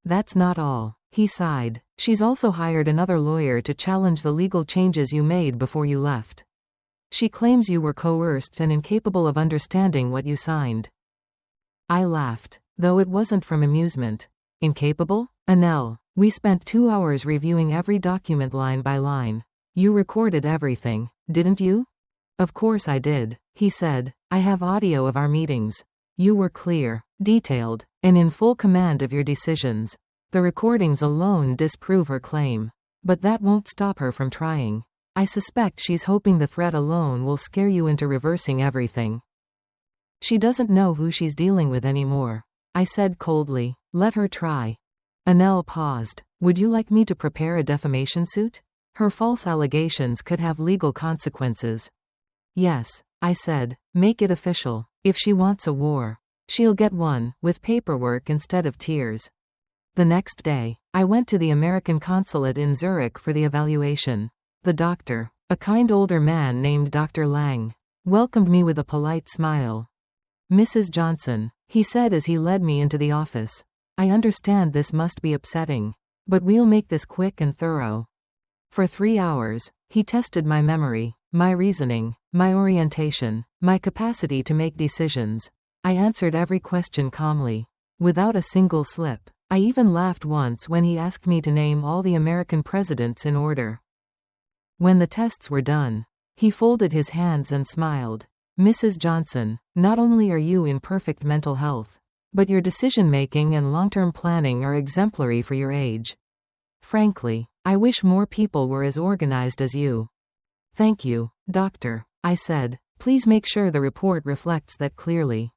Speaker 1: That's not all, he sighed. She's also hired another lawyer to challenge the legal changes you made before you left. She claims you were coerced and incapable of understanding what you signed. I laughed, though it wasn't from amusement. Incapable? Anel, we spent 2 hours reviewing every document line by line. You recorded everything, didn't you? Of course I did, he said. I have audio of our meetings. You were clear, detailed, and in full command of your decisions. The recordings alone disprove her claim. But that won't stop her from trying. I suspect she's hoping the threat alone will scare you into reversing everything. She doesn't know who she's dealing with anymore. I said coldly. Let her try. Anel paused. Would you like me to prepare a defamation suit? Her false allegations could have legal consequences. Yes, I said. Make it official. If she wants a war, she'll get one, with paperwork instead of tears. The next day, I went to the American consulate in Zurich for the evaluation. The doctor, a kind older man named Dr. Lang, welcomed me with a polite smile. Mrs. Johnson, he said as he led me into the office. I understand this must be upsetting, but we'll make this quick and thorough. For 3 hours, he tested my memory, my reasoning, my orientation, my capacity to make decisions. I answered every question calmly, without a single slip. I even laughed once when he asked me to name all the American presidents in order. When the tests were done, he folded his hands and smiled. Mrs. Johnson, not only are you in perfect mental health, but your decision-making and long-term planning are exemplary for your age. Frankly, I wish more people were as organized as you. Thank you, doctor, I said. Please make sure the report reflects that clearly.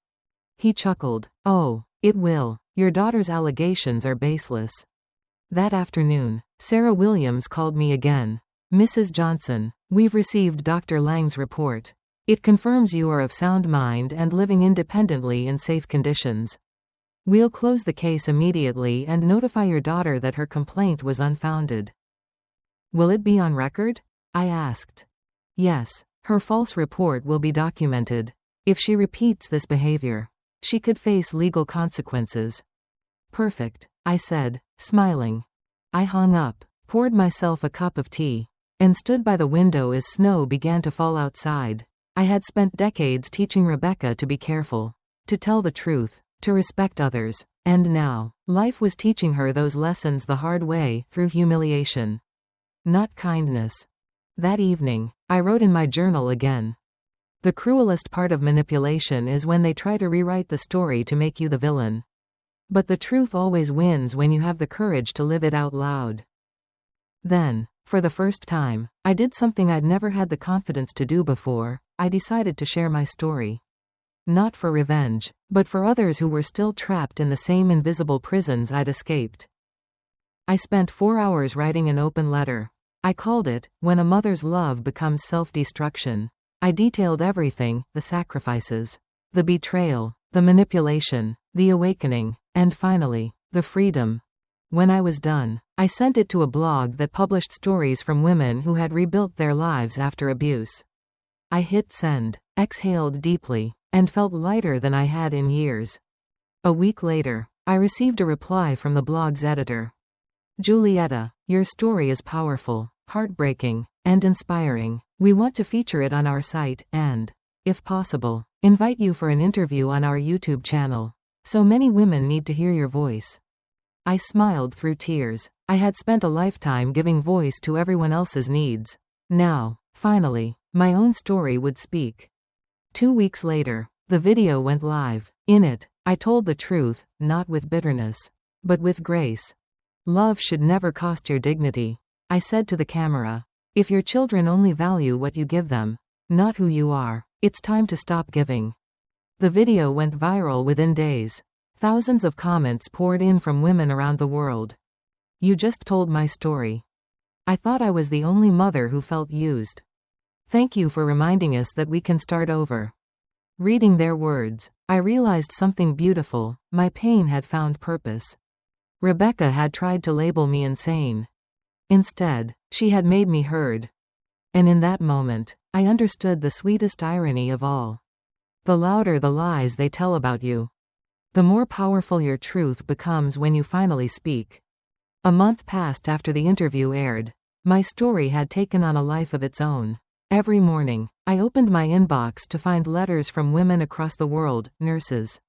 Speaker 1: He chuckled. Oh, it will. Your daughter's allegations are baseless. That afternoon, Sarah Williams called me again. Mrs. Johnson, we've received Dr. Lang's report. It confirms you are of sound mind and living independently in safe conditions. We'll close the case immediately and notify your daughter that her complaint was unfounded. Will it be on record? I asked. Yes, her false report will be documented. If she repeats this behavior, she could face legal consequences. Perfect, I said, smiling. I hung up, poured myself a cup of tea, and stood by the window as snow began to fall outside. I had spent decades teaching Rebecca to be careful, to tell the truth, to respect others, and now, life was teaching her those lessons the hard way, through humiliation, not kindness. That evening, I wrote in my journal again. The cruelest part of manipulation is when they try to rewrite the story to make you the villain. But the truth always wins when you have the courage to live it out loud. Then, for the first time, I did something I'd never had the confidence to do before. I decided to share my story. Not for revenge, but for others who were still trapped in the same invisible prisons I'd escaped. I spent 4 hours writing an open letter. I called it, When a Mother's Love Becomes Self-Destruction. I detailed everything, the sacrifices, the betrayal, the manipulation, the awakening, and finally, the freedom. When I was done, I sent it to a blog that published stories from women who had rebuilt their lives after abuse. I hit send, exhaled deeply, and felt lighter than I had in years. A week later, I received a reply from the blog's editor. Julieta, your story is powerful, heartbreaking, and inspiring. We want to feature it on our site and, if possible, invite you for an interview on our YouTube channel. So many women need to hear your voice. I smiled through tears. I had spent a lifetime giving voice to everyone else's needs. Now, finally, my own story would speak. 2 weeks later, the video went live. In it, I told the truth, not with bitterness, but with grace. Love should never cost your dignity. I said to the camera. If your children only value what you give them, not who you are, it's time to stop giving. The video went viral within days. Thousands of comments poured in from women around the world. You just told my story. I thought I was the only mother who felt used. Thank you for reminding us that we can start over. Reading their words, I realized something beautiful. My pain had found purpose. Rebecca had tried to label me insane. Instead, she had made me heard. And in that moment, I understood the sweetest irony of all. The louder the lies they tell about you, the more powerful your truth becomes when you finally speak. A month passed after the interview aired. My story had taken on a life of its own. Every morning, I opened my inbox to find letters from women across the world, nurses,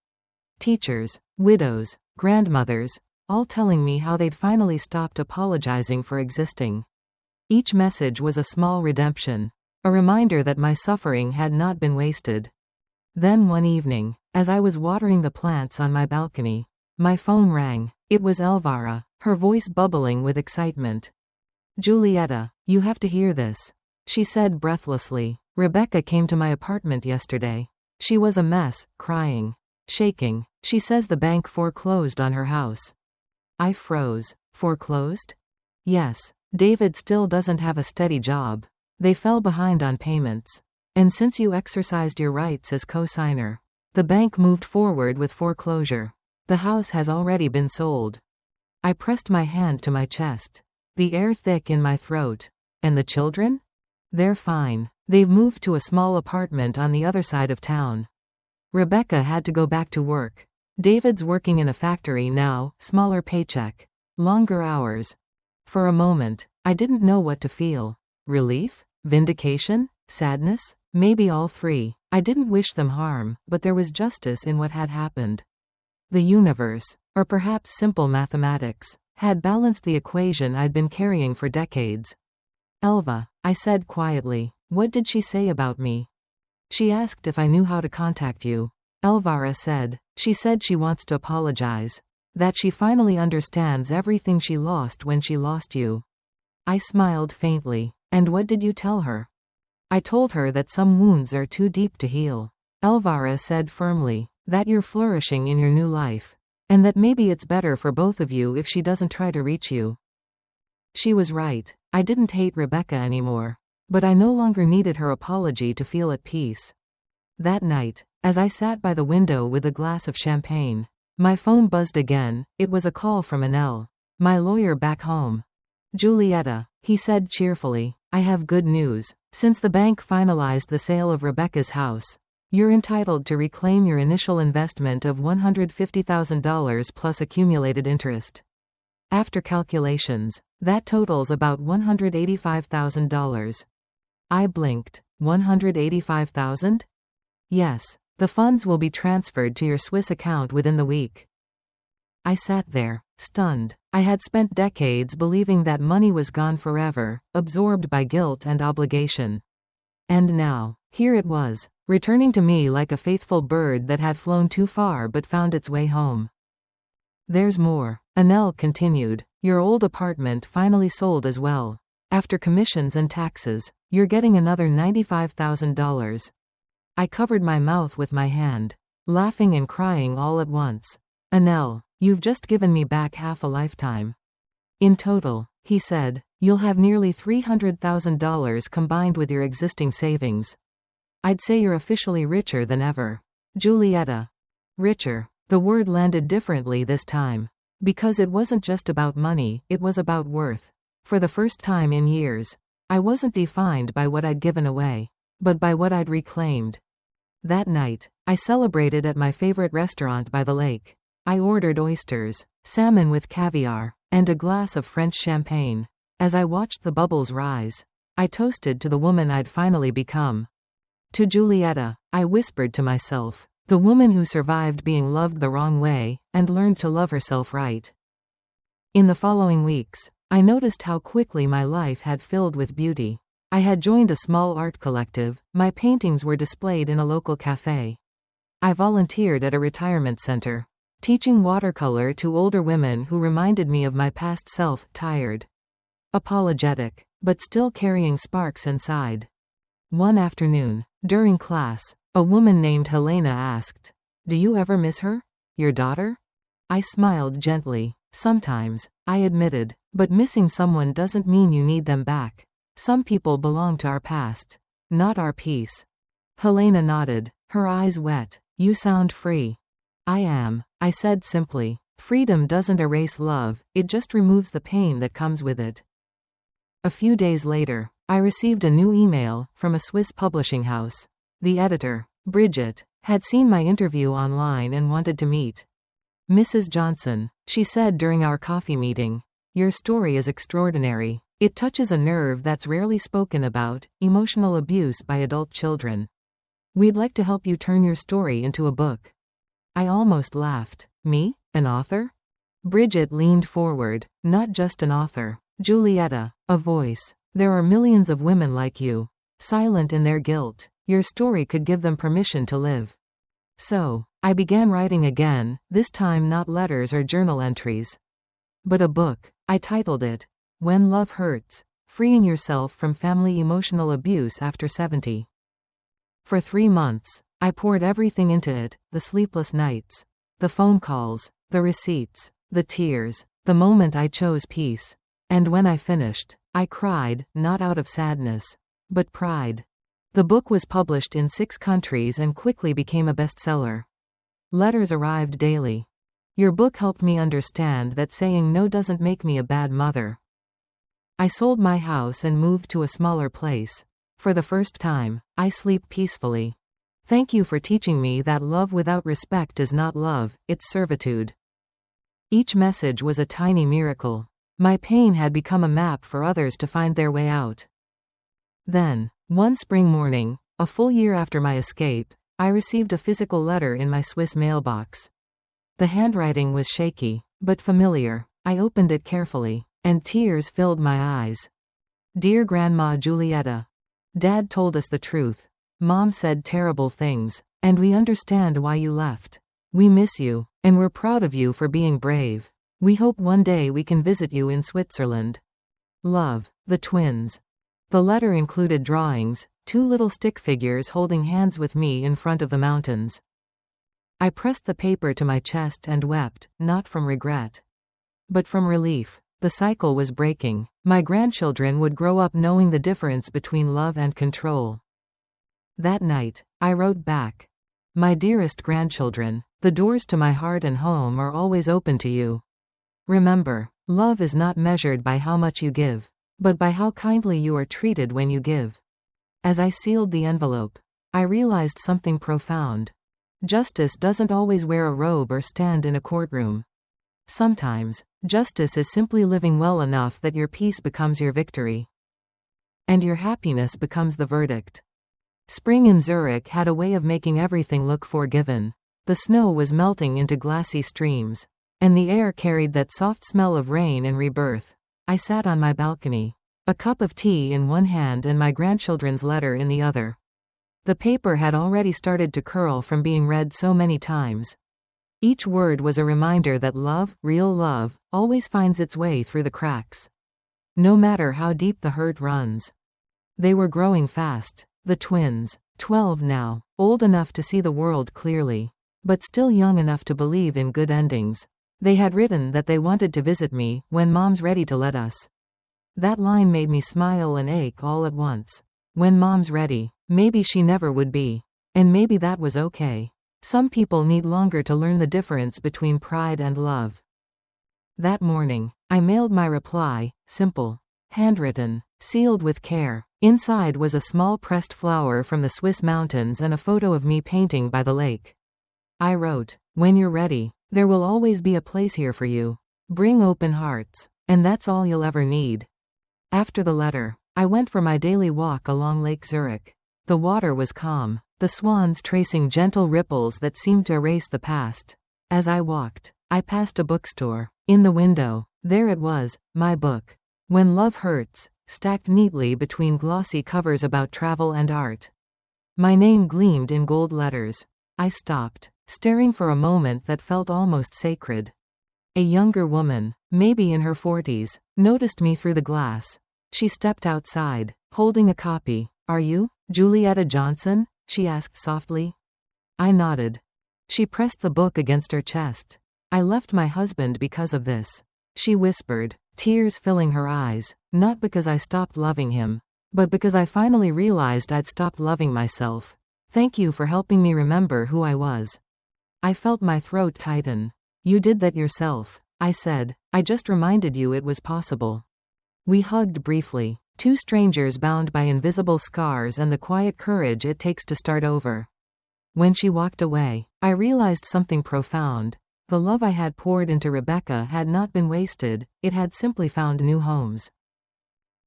Speaker 1: teachers, widows, grandmothers, all telling me how they'd finally stopped apologizing for existing. Each message was a small redemption, a reminder that my suffering had not been wasted. Then one evening, as I was watering the plants on my balcony, my phone rang. It was Elvira, her voice bubbling with excitement. Julieta, you have to hear this, she said breathlessly. Rebecca came to my apartment yesterday. She was a mess, crying, shaking. She says the bank foreclosed on her house. I froze. Foreclosed? Yes. David still doesn't have a steady job. They fell behind on payments. And since you exercised your rights as co-signer, the bank moved forward with foreclosure. The house has already been sold. I pressed my hand to my chest, the air thick in my throat. And the children? They're fine. They've moved to a small apartment on the other side of town. Rebecca had to go back to work. David's working in a factory now, smaller paycheck, longer hours. For a moment, I didn't know what to feel. Relief? Vindication? Sadness? Maybe all three. I didn't wish them harm, but there was justice in what had happened. The universe, or perhaps simple mathematics, had balanced the equation I'd been carrying for decades. Elva, I said quietly, what did she say about me? She asked if I knew how to contact you. Elvira said, she said she wants to apologize. That she finally understands everything she lost when she lost you. I smiled faintly. And what did you tell her? I told her that some wounds are too deep to heal. Elvira said firmly, that you're flourishing in your new life. And that maybe it's better for both of you if she doesn't try to reach you. She was right. I didn't hate Rebecca anymore. But I no longer needed her apology to feel at peace. That night, as I sat by the window with a glass of champagne, my phone buzzed again. It was a call from Anel, my lawyer back home. Julieta, he said cheerfully, I have good news. Since the bank finalized the sale of Rebecca's house, you're entitled to reclaim your initial investment of $150,000 plus accumulated interest. After calculations, that totals about $185,000. I blinked. $185,000? Yes. The funds will be transferred to your Swiss account within the week. I sat there, stunned. I had spent decades believing that money was gone forever, absorbed by guilt and obligation. And now, here it was, returning to me like a faithful bird that had flown too far but found its way home. There's more. Annelle continued. Your old apartment finally sold as well. After commissions and taxes, you're getting another $95,000. I covered my mouth with my hand, laughing and crying all at once. Annelle, you've just given me back half a lifetime. In total, he said, you'll have nearly $300,000 combined with your existing savings. I'd say you're officially richer than ever. Julietta. Richer. The word landed differently this time. Because it wasn't just about money, it was about worth. For the first time in years, I wasn't defined by what I'd given away, but by what I'd reclaimed. That night, I celebrated at my favorite restaurant by the lake. I ordered oysters, salmon with caviar, and a glass of French champagne. As I watched the bubbles rise, I toasted to the woman I'd finally become. To Julietta, I whispered to myself, the woman who survived being loved the wrong way, and learned to love herself right. In the following weeks, I noticed how quickly my life had filled with beauty. I had joined a small art collective, my paintings were displayed in a local cafe. I volunteered at a retirement center, teaching watercolor to older women who reminded me of my past self, tired, apologetic, but still carrying sparks inside. One afternoon, during class, a woman named Helena asked, "Do you ever miss her? Your daughter?" I smiled gently. Sometimes, I admitted, but missing someone doesn't mean you need them back. Some people belong to our past, not our peace. Helena nodded, her eyes wet. You sound free. I am, I said simply. Freedom doesn't erase love, it just removes the pain that comes with it. A few days later, I received a new email from a Swiss publishing house. The editor, Bridget, had seen my interview online and wanted to meet. Mrs. Johnson, she said during our coffee meeting, your story is extraordinary. It touches a nerve that's rarely spoken about, emotional abuse by adult children. We'd like to help you turn your story into a book. I almost laughed. Me? An author? Bridget leaned forward. Not just an author. Julietta, a voice. There are millions of women like you, silent in their guilt. Your story could give them permission to live. So, I began writing again, this time not letters or journal entries, but a book. I titled it, When Love Hurts, Freeing Yourself from Family Emotional Abuse After 70. For 3 months, I poured everything into it, the sleepless nights, the phone calls, the receipts, the tears, the moment I chose peace. And when I finished, I cried, not out of sadness, but pride. The book was published in 6 countries and quickly became a bestseller. Letters arrived daily. Your book helped me understand that saying no doesn't make me a bad mother. I sold my house and moved to a smaller place. For the first time, I sleep peacefully. Thank you for teaching me that love without respect is not love, it's servitude. Each message was a tiny miracle. My pain had become a map for others to find their way out. Then, one spring morning, a full year after my escape, I received a physical letter in my Swiss mailbox. The handwriting was shaky, but familiar. I opened it carefully, and tears filled my eyes. Dear Grandma Julietta, Dad told us the truth. Mom said terrible things, and we understand why you left. We miss you, and we're proud of you for being brave. We hope one day we can visit you in Switzerland. Love, the twins. The letter included drawings, 2 little stick figures holding hands with me in front of the mountains. I pressed the paper to my chest and wept, not from regret, but from relief. The cycle was breaking. My grandchildren would grow up knowing the difference between love and control. That night, I wrote back. My dearest grandchildren, the doors to my heart and home are always open to you. Remember, love is not measured by how much you give, but by how kindly you are treated when you give. As I sealed the envelope, I realized something profound. Justice doesn't always wear a robe or stand in a courtroom. Sometimes, justice is simply living well enough that your peace becomes your victory, and your happiness becomes the verdict. Spring in Zurich had a way of making everything look forgiven. The snow was melting into glassy streams, and the air carried that soft smell of rain and rebirth. I sat on my balcony, a cup of tea in one hand and my grandchildren's letter in the other. The paper had already started to curl from being read so many times. Each word was a reminder that love, real love, always finds its way through the cracks. No matter how deep the hurt runs. They were growing fast. The twins. 12 now, old enough to see the world clearly, but still young enough to believe in good endings. They had written that they wanted to visit me when Mom's ready to let us. That line made me smile and ache all at once. When Mom's ready, maybe she never would be. And maybe that was okay. Some people need longer to learn the difference between pride and love. That morning, I mailed my reply, simple, handwritten, sealed with care. Inside was a small pressed flower from the Swiss mountains and a photo of me painting by the lake. I wrote, "When you're ready, there will always be a place here for you. Bring open hearts. And that's all you'll ever need." After the letter, I went for my daily walk along Lake Zurich. The water was calm, the swans tracing gentle ripples that seemed to erase the past. As I walked, I passed a bookstore. In the window, there it was, my book. When Love Hurts, stacked neatly between glossy covers about travel and art. My name gleamed in gold letters. I stopped, staring for a moment that felt almost sacred. A younger woman, maybe in her 40s, noticed me through the glass. She stepped outside, holding a copy. "Are you Julietta Johnson?" she asked softly. I nodded. She pressed the book against her chest. "I left my husband because of this," she whispered, tears filling her eyes, "not because I stopped loving him, but because I finally realized I'd stopped loving myself. Thank you for helping me remember who I was." I felt my throat tighten. "You did that yourself," I said. "I just reminded you it was possible." We hugged briefly, two strangers bound by invisible scars and the quiet courage it takes to start over. When she walked away, I realized something profound. The love I had poured into Rebecca had not been wasted, it had simply found new homes.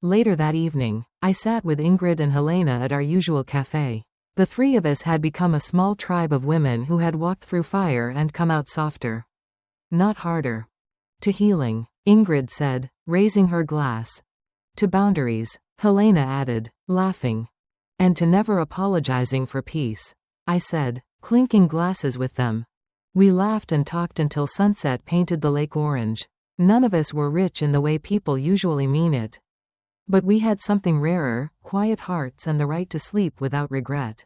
Speaker 1: Later that evening, I sat with Ingrid and Helena at our usual cafe. The three of us had become a small tribe of women who had walked through fire and come out softer. Not harder. "To healing," Ingrid said, raising her glass. "To boundaries," Helena added, laughing. "And to never apologizing for peace," I said, clinking glasses with them. We laughed and talked until sunset painted the lake orange. None of us were rich in the way people usually mean it. But we had something rarer, quiet hearts and the right to sleep without regret.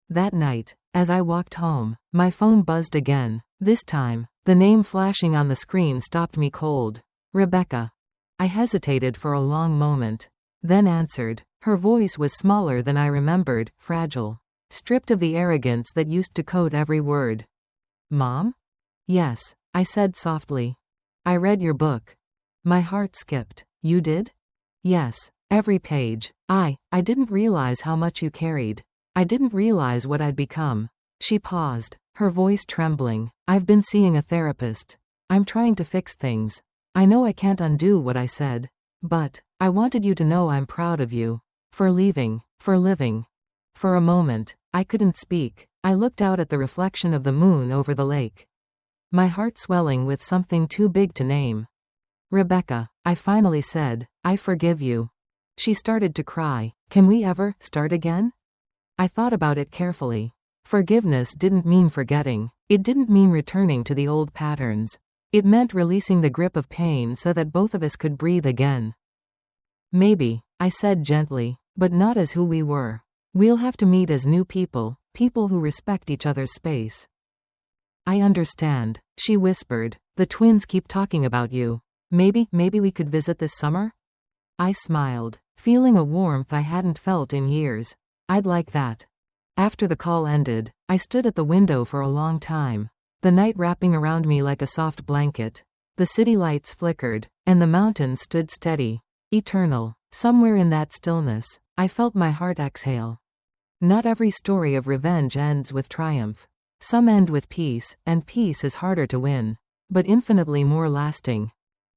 Speaker 1: That night, as I walked home, my phone buzzed again. This time, the name flashing on the screen stopped me cold. "Rebecca." I hesitated for a long moment. Then answered. Her voice was smaller than I remembered, fragile. Stripped of the arrogance that used to coat every word. "Mom?" "Yes," I said softly. "I read your book." My heart skipped. "You did?" "Yes, every page. I didn't realize how much you carried. I didn't realize what I'd become." She paused, her voice trembling. "I've been seeing a therapist. I'm trying to fix things. I know I can't undo what I said. But I wanted you to know I'm proud of you. For leaving, for living." For a moment, I couldn't speak. I looked out at the reflection of the moon over the lake. My heart swelling with something too big to name. "Rebecca," I finally said, "I forgive you." She started to cry. "Can we ever start again?" I thought about it carefully. Forgiveness didn't mean forgetting. It didn't mean returning to the old patterns. It meant releasing the grip of pain so that both of us could breathe again. "Maybe," I said gently, "but not as who we were. We'll have to meet as new people, people who respect each other's space." "I understand," she whispered. "The twins keep talking about you. Maybe we could visit this summer?" I smiled, feeling a warmth I hadn't felt in years. "I'd like that." After the call ended, I stood at the window for a long time. The night wrapping around me like a soft blanket. The city lights flickered, and the mountains stood steady. Eternal. Somewhere in that stillness, I felt my heart exhale. Not every story of revenge ends with triumph. Some end with peace, and peace is harder to win, but infinitely more lasting.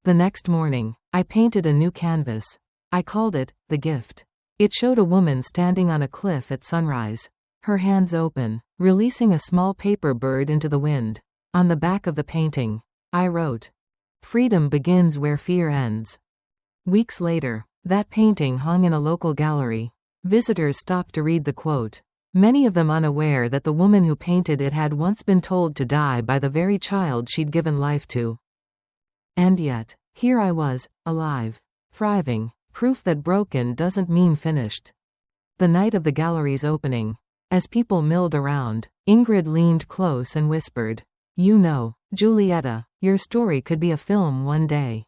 Speaker 1: The next morning, I painted a new canvas. I called it, The Gift. It showed a woman standing on a cliff at sunrise. Her hands open, releasing a small paper bird into the wind. On the back of the painting, I wrote, "Freedom begins where fear ends." Weeks later, that painting hung in a local gallery. Visitors stopped to read the quote. many of them unaware that the woman who painted it had once been told to die by the very child she'd given life to. And yet, here I was, alive, thriving, proof that broken doesn't mean finished. The night of the gallery's opening. As people milled around, Ingrid leaned close and whispered, "You know, Julieta, your story could be a film one day."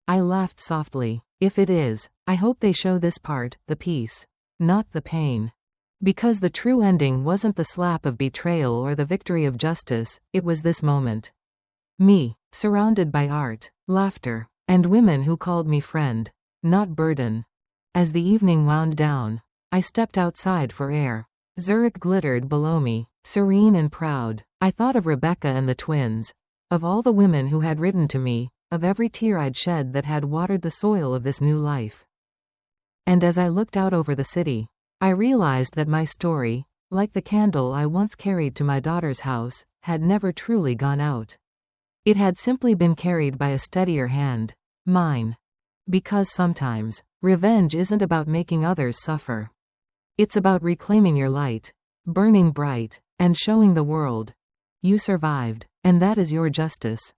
Speaker 1: I laughed softly. If it is, I hope they show this part, the peace, not the pain. Because the true ending wasn't the slap of betrayal or the victory of justice, it was this moment. Me, surrounded by art, laughter, and women who called me friend, not burden. As the evening wound down, I stepped outside for air. Zurich glittered below me, serene and proud. I thought of Rebecca and the twins, of all the women who had written to me, of every tear I'd shed that had watered the soil of this new life. And as I looked out over the city, I realized that my story, like the candle I once carried to my daughter's house, had never truly gone out. It had simply been carried by a steadier hand, mine. Because sometimes, revenge isn't about making others suffer. It's about reclaiming your light, burning bright, and showing the world. You survived, and that is your justice.